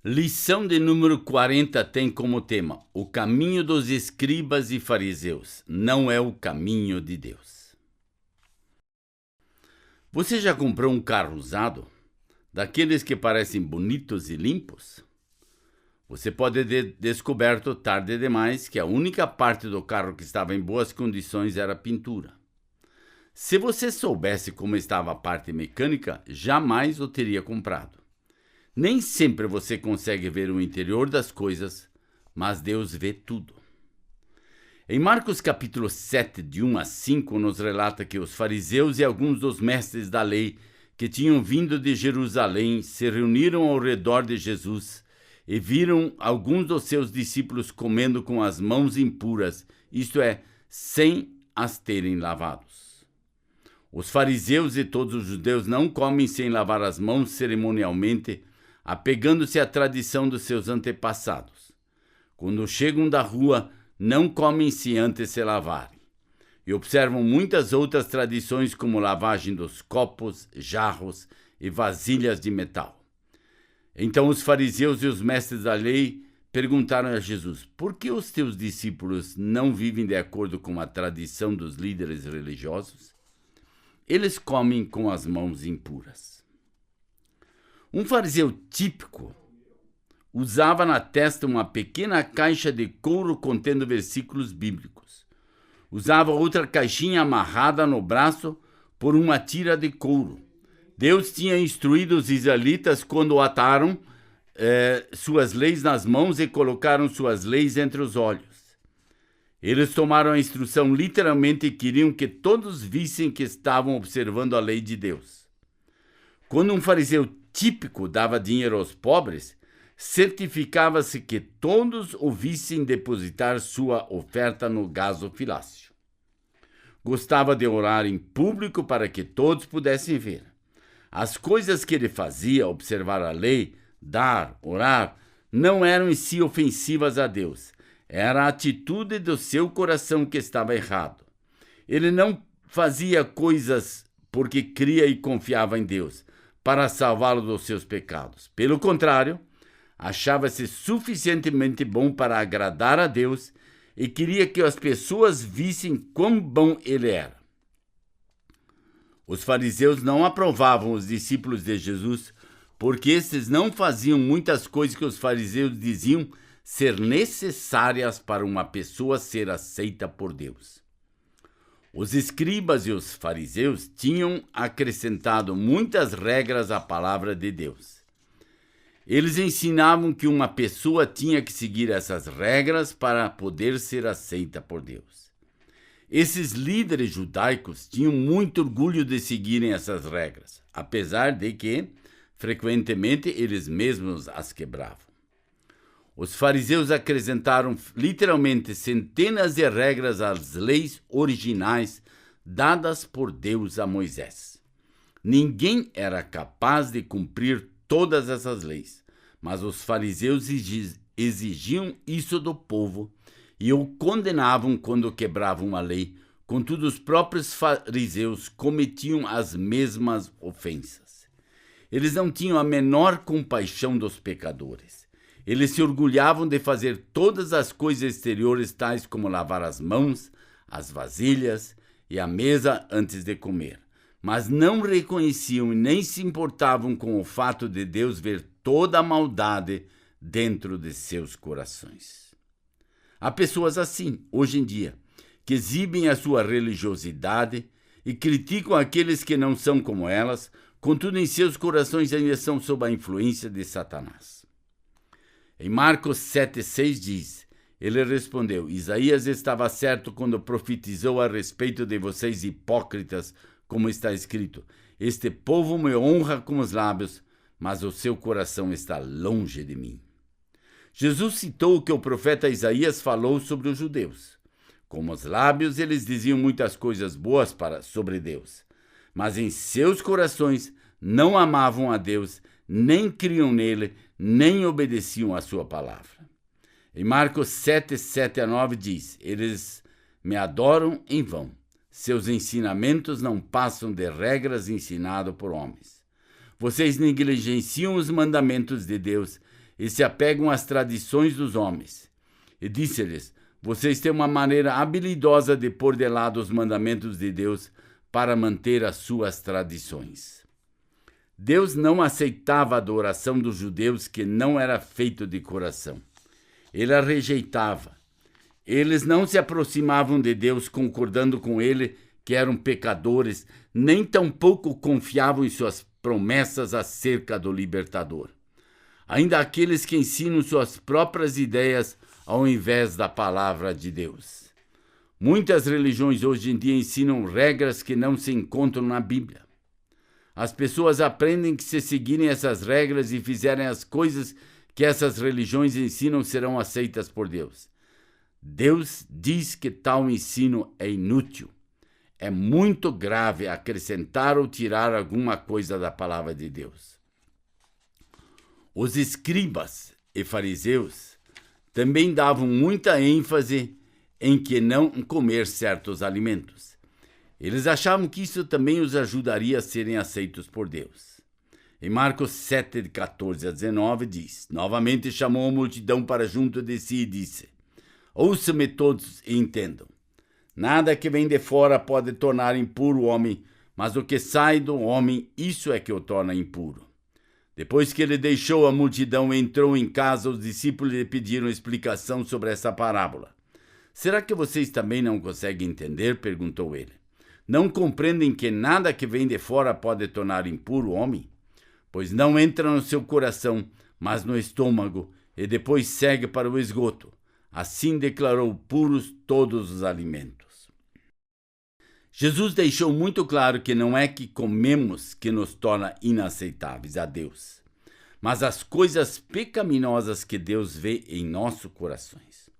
Lição de número 40 tem como tema: o caminho dos escribas e fariseus não é o caminho de Deus. Você já comprou um carro usado? Daqueles que parecem bonitos e limpos? Você pode ter descoberto tarde demais que a única parte do carro que estava em boas condições era a pintura. Se você soubesse como estava a parte mecânica, jamais o teria comprado. Nem sempre você consegue ver o interior das coisas, mas Deus vê tudo. Em Marcos capítulo 7, de 1 a 5, nos relata que os fariseus e alguns dos mestres da lei que tinham vindo de Jerusalém se reuniram ao redor de Jesus e viram alguns dos seus discípulos comendo com as mãos impuras, isto é, sem as terem lavados. Os fariseus e todos os judeus não comem sem lavar as mãos cerimonialmente, apegando-se à tradição dos seus antepassados. Quando chegam da rua, não comem se antes se lavarem. E observam muitas outras tradições, como lavagem dos copos, jarros e vasilhas de metal. Então os fariseus e os mestres da lei perguntaram a Jesus: por que os teus discípulos não vivem de acordo com a tradição dos líderes religiosos? Eles comem com as mãos impuras. Um fariseu típico usava na testa uma pequena caixa de couro contendo versículos bíblicos. Usava outra caixinha amarrada no braço por uma tira de couro. Deus tinha instruído os israelitas quando ataram suas leis nas mãos e colocaram suas leis entre os olhos. Eles tomaram a instrução literalmente e queriam que todos vissem que estavam observando a lei de Deus. Quando um fariseu típico dava dinheiro aos pobres, certificava-se que todos o vissem depositar sua oferta no gasofilácio. Gostava de orar em público para que todos pudessem ver. As coisas que ele fazia, observar a lei, dar, orar, não eram em si ofensivas a Deus. Era a atitude do seu coração que estava errado. Ele não fazia coisas porque cria e confiava em Deus, para salvá-lo dos seus pecados. Pelo contrário, achava-se suficientemente bom para agradar a Deus e queria que as pessoas vissem quão bom ele era. Os fariseus não aprovavam os discípulos de Jesus porque estes não faziam muitas coisas que os fariseus diziam ser necessárias para uma pessoa ser aceita por Deus. Os escribas e os fariseus tinham acrescentado muitas regras à palavra de Deus. Eles ensinavam que uma pessoa tinha que seguir essas regras para poder ser aceita por Deus. Esses líderes judaicos tinham muito orgulho de seguirem essas regras, apesar de que, frequentemente, eles mesmos as quebravam. Os fariseus acrescentaram literalmente centenas de regras às leis originais dadas por Deus a Moisés. Ninguém era capaz de cumprir todas essas leis, mas os fariseus exigiam isso do povo e o condenavam quando quebravam a lei. Contudo, os próprios fariseus cometiam as mesmas ofensas. Eles não tinham a menor compaixão dos pecadores. Eles se orgulhavam de fazer todas as coisas exteriores, tais como lavar as mãos, as vasilhas e a mesa antes de comer. Mas não reconheciam e nem se importavam com o fato de Deus ver toda a maldade dentro de seus corações. Há pessoas assim, hoje em dia, que exibem a sua religiosidade e criticam aqueles que não são como elas, contudo em seus corações ainda estão sob a influência de Satanás. Em Marcos 7,6 diz: ele respondeu: Isaías estava certo quando profetizou a respeito de vocês hipócritas, como está escrito: este povo me honra com os lábios, mas o seu coração está longe de mim. Jesus citou o que o profeta Isaías falou sobre os judeus. Com os lábios eles diziam muitas coisas boas sobre Deus, mas em seus corações não amavam a Deus, nem criam nele, nem obedeciam à sua palavra. Em Marcos 7, 7-9 diz: eles me adoram em vão. Seus ensinamentos não passam de regras ensinadas por homens. Vocês negligenciam os mandamentos de Deus e se apegam às tradições dos homens. E disse-lhes: vocês têm uma maneira habilidosa de pôr de lado os mandamentos de Deus para manter as suas tradições. Deus não aceitava a adoração dos judeus que não era feito de coração. Ele a rejeitava. Eles não se aproximavam de Deus concordando com ele que eram pecadores, nem tampouco confiavam em suas promessas acerca do libertador. Ainda aqueles que ensinam suas próprias ideias ao invés da palavra de Deus. Muitas religiões hoje em dia ensinam regras que não se encontram na Bíblia. As pessoas aprendem que se seguirem essas regras e fizerem as coisas que essas religiões ensinam, serão aceitas por Deus. Deus diz que tal ensino é inútil. É muito grave acrescentar ou tirar alguma coisa da palavra de Deus. Os escribas e fariseus também davam muita ênfase em que não comer certos alimentos. Eles achavam que isso também os ajudaria a serem aceitos por Deus. Em Marcos 7, 14-19 diz: novamente chamou a multidão para junto de si e disse: ouçam-me todos e entendam. Nada que vem de fora pode tornar impuro o homem, mas o que sai do homem, isso é que o torna impuro. Depois que ele deixou a multidão e entrou em casa, os discípulos lhe pediram explicação sobre essa parábola. Será que vocês também não conseguem entender? Perguntou ele. Não compreendem que nada que vem de fora pode tornar impuro o homem? Pois não entra no seu coração, mas no estômago, e depois segue para o esgoto. Assim declarou puros todos os alimentos. Jesus deixou muito claro que não é que comemos que nos torna inaceitáveis a Deus, mas as coisas pecaminosas que Deus vê em nossos corações.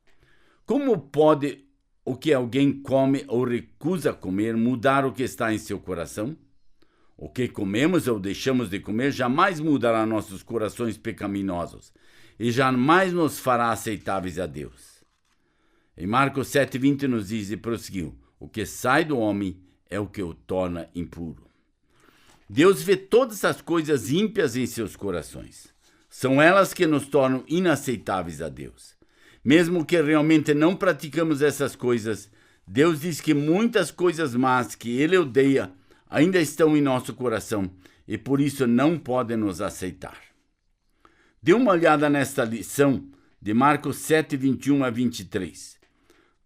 Como pode o que alguém come ou recusa comer mudar o que está em seu coração? O que comemos ou deixamos de comer jamais mudará nossos corações pecaminosos e jamais nos fará aceitáveis a Deus. Em Marcos 7,20 nos diz e prosseguiu: o que sai do homem é o que o torna impuro. Deus vê todas as coisas ímpias em seus corações. São elas que nos tornam inaceitáveis a Deus. Mesmo que realmente não praticamos essas coisas, Deus diz que muitas coisas más que Ele odeia ainda estão em nosso coração e por isso não podem nos aceitar. Dê uma olhada nesta lição de Marcos 7, 21-23.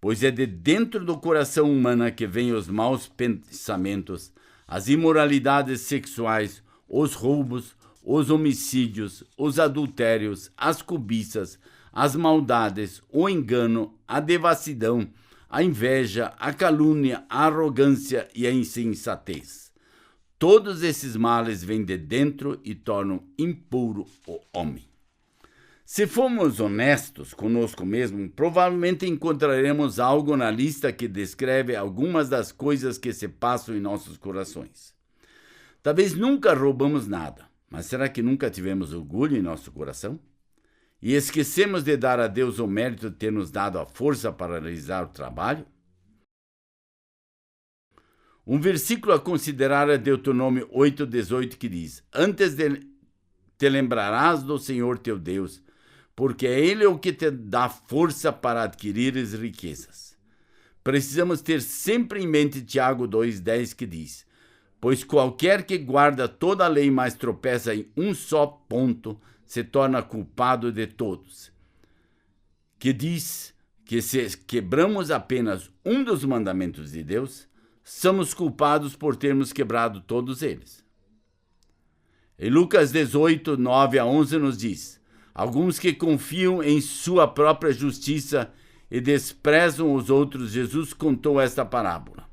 Pois é de dentro do coração humano que vêm os maus pensamentos, as imoralidades sexuais, os roubos, os homicídios, os adultérios, as cobiças, as maldades, o engano, a devassidão, a inveja, a calúnia, a arrogância e a insensatez. Todos esses males vêm de dentro e tornam impuro o homem. Se formos honestos conosco mesmo, provavelmente encontraremos algo na lista que descreve algumas das coisas que se passam em nossos corações. Talvez nunca roubamos nada, mas será que nunca tivemos orgulho em nosso coração? E esquecemos de dar a Deus o mérito de ter nos dado a força para realizar o trabalho? Um versículo a considerar é Deuteronômio 8:18, que diz: antes te lembrarás do Senhor teu Deus, porque é Ele o que te dá força para adquirires riquezas. Precisamos ter sempre em mente Tiago 2:10, que diz: pois qualquer que guarda toda a lei, mas tropeça em um só ponto, se torna culpado de todos. Que diz que se quebramos apenas um dos mandamentos de Deus, somos culpados por termos quebrado todos eles. Em Lucas 18, 9-11 nos diz: alguns que confiam em sua própria justiça e desprezam os outros, Jesus contou esta parábola.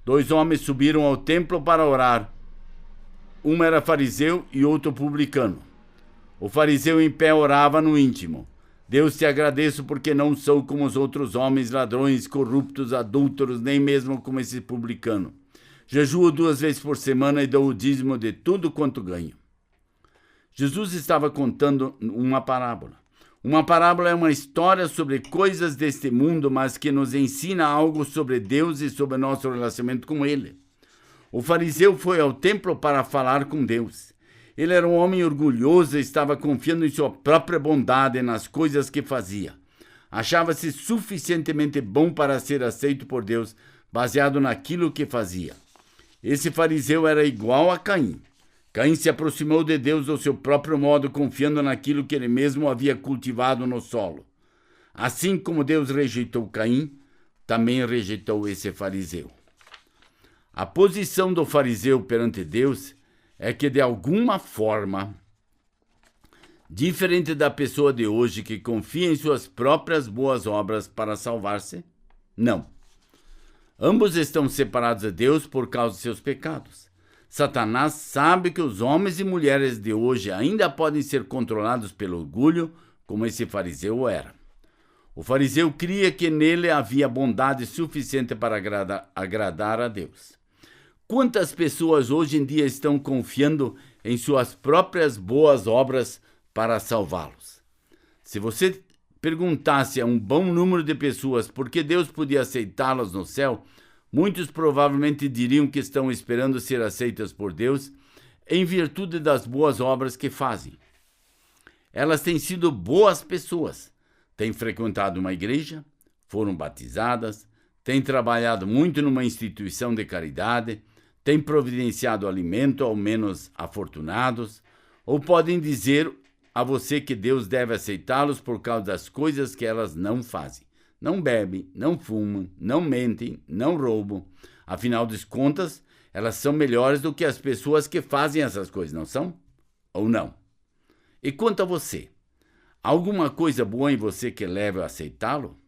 2 homens subiram ao templo para orar. Um era fariseu e outro publicano. O fariseu em pé orava no íntimo: Deus, te agradeço porque não sou como os outros homens, ladrões, corruptos, adúlteros, nem mesmo como esse publicano. Jejuo 2 vezes por semana e dou o dízimo de tudo quanto ganho. Jesus estava contando uma parábola. Uma parábola é uma história sobre coisas deste mundo, mas que nos ensina algo sobre Deus e sobre nosso relacionamento com Ele. O fariseu foi ao templo para falar com Deus. Ele era um homem orgulhoso e estava confiando em sua própria bondade e nas coisas que fazia. Achava-se suficientemente bom para ser aceito por Deus, baseado naquilo que fazia. Esse fariseu era igual a Caim. Caim se aproximou de Deus do seu próprio modo, confiando naquilo que ele mesmo havia cultivado no solo. Assim como Deus rejeitou Caim, também rejeitou esse fariseu. A posição do fariseu perante Deus é que, de alguma forma, diferente da pessoa de hoje que confia em suas próprias boas obras para salvar-se, não. Ambos estão separados de Deus por causa de seus pecados. Satanás sabe que os homens e mulheres de hoje ainda podem ser controlados pelo orgulho, como esse fariseu era. O fariseu cria que nele havia bondade suficiente para agradar a Deus. Quantas pessoas hoje em dia estão confiando em suas próprias boas obras para salvá-los? Se você perguntasse a um bom número de pessoas por que Deus podia aceitá-las no céu, muitos provavelmente diriam que estão esperando ser aceitas por Deus em virtude das boas obras que fazem. Elas têm sido boas pessoas, têm frequentado uma igreja, foram batizadas, têm trabalhado muito numa instituição de caridade, têm providenciado alimento ao menos afortunados, ou podem dizer a você que Deus deve aceitá-los por causa das coisas que elas não fazem. Não bebem, não fumam, não mentem, não roubam. Afinal de contas, elas são melhores do que as pessoas que fazem essas coisas, não são? Ou não? E quanto a você? Há alguma coisa boa em você que leve a aceitá-lo?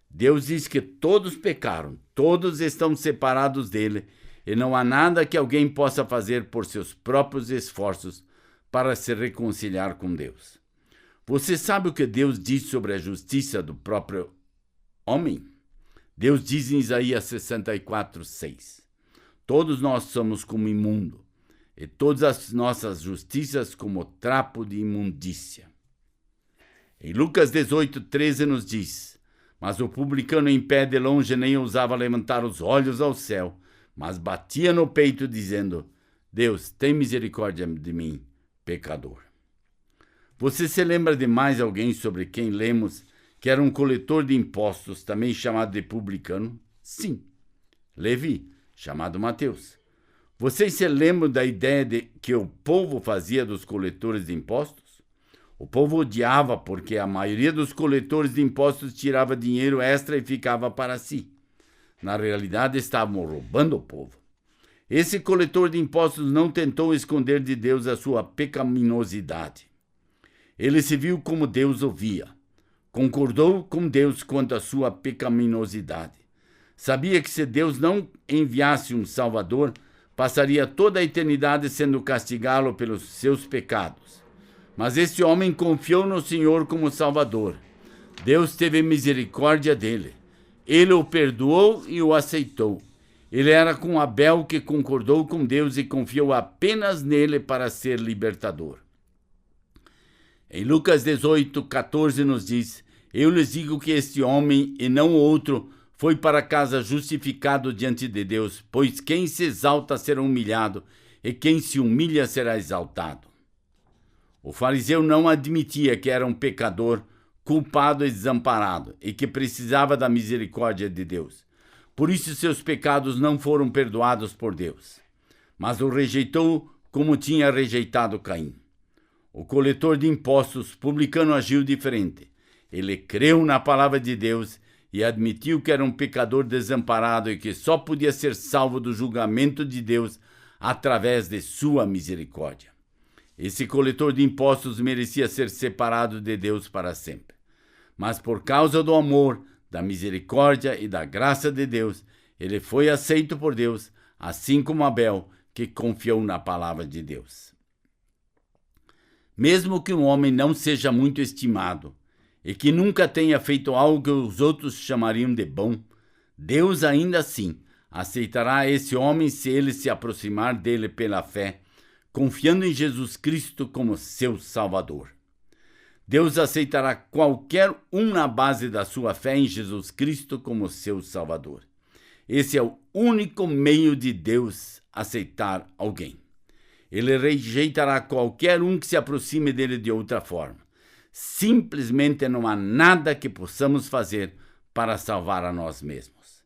Deus diz que todos pecaram, todos estão separados dele, e não há nada que alguém possa fazer por seus próprios esforços para se reconciliar com Deus. Você sabe o que Deus diz sobre a justiça do próprio homem? Deus diz em Isaías 64:6: todos nós somos como imundo, e todas as nossas justiças como trapo de imundícia. Em Lucas 18:13 nos diz: mas o publicano em pé de longe nem ousava levantar os olhos ao céu, mas batia no peito dizendo: Deus, tem misericórdia de mim, pecador. Você se lembra de mais alguém sobre quem lemos que era um coletor de impostos, também chamado de publicano? Sim, Levi, chamado Mateus. Vocês se lembram da ideia de que o povo fazia dos coletores de impostos? O povo odiava porque a maioria dos coletores de impostos tirava dinheiro extra e ficava para si. Na realidade, estavam roubando o povo. Esse coletor de impostos não tentou esconder de Deus a sua pecaminosidade. Ele se viu como Deus o via. Concordou com Deus quanto à sua pecaminosidade. Sabia que se Deus não enviasse um Salvador, passaria toda a eternidade sendo castigá-lo pelos seus pecados. Mas esse homem confiou no Senhor como Salvador. Deus teve misericórdia dele. Ele o perdoou e o aceitou. Ele era como Abel, que concordou com Deus e confiou apenas nele para ser libertador. Em Lucas 18:14 nos diz: eu lhes digo que este homem, e não outro, foi para casa justificado diante de Deus, pois quem se exalta será humilhado, e quem se humilha será exaltado. O fariseu não admitia que era um pecador, culpado e desamparado, e que precisava da misericórdia de Deus. Por isso seus pecados não foram perdoados por Deus. Mas o rejeitou como tinha rejeitado Caim. O coletor de impostos publicano agiu diferente. Ele creu na palavra de Deus e admitiu que era um pecador desamparado e que só podia ser salvo do julgamento de Deus através de sua misericórdia. Esse coletor de impostos merecia ser separado de Deus para sempre. Mas por causa do amor, da misericórdia e da graça de Deus, ele foi aceito por Deus, assim como Abel, que confiou na palavra de Deus. Mesmo que um homem não seja muito estimado e que nunca tenha feito algo que os outros chamariam de bom, Deus ainda assim aceitará esse homem se ele se aproximar dele pela fé, confiando em Jesus Cristo como seu Salvador. Deus aceitará qualquer um na base da sua fé em Jesus Cristo como seu Salvador. Esse é o único meio de Deus aceitar alguém. Ele rejeitará qualquer um que se aproxime dele de outra forma. Simplesmente não há nada que possamos fazer para salvar a nós mesmos.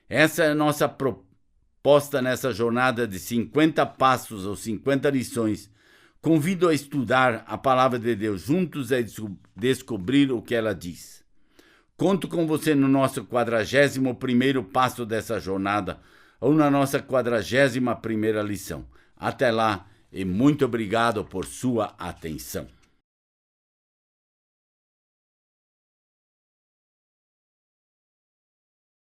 Essa é a nossa proposta nessa jornada de 50 passos ou 50 lições. Convido a estudar a palavra de Deus juntos e descobrir o que ela diz. Conto com você no nosso 41º passo dessa jornada ou na nossa 41ª lição. Até lá e muito obrigado por sua atenção.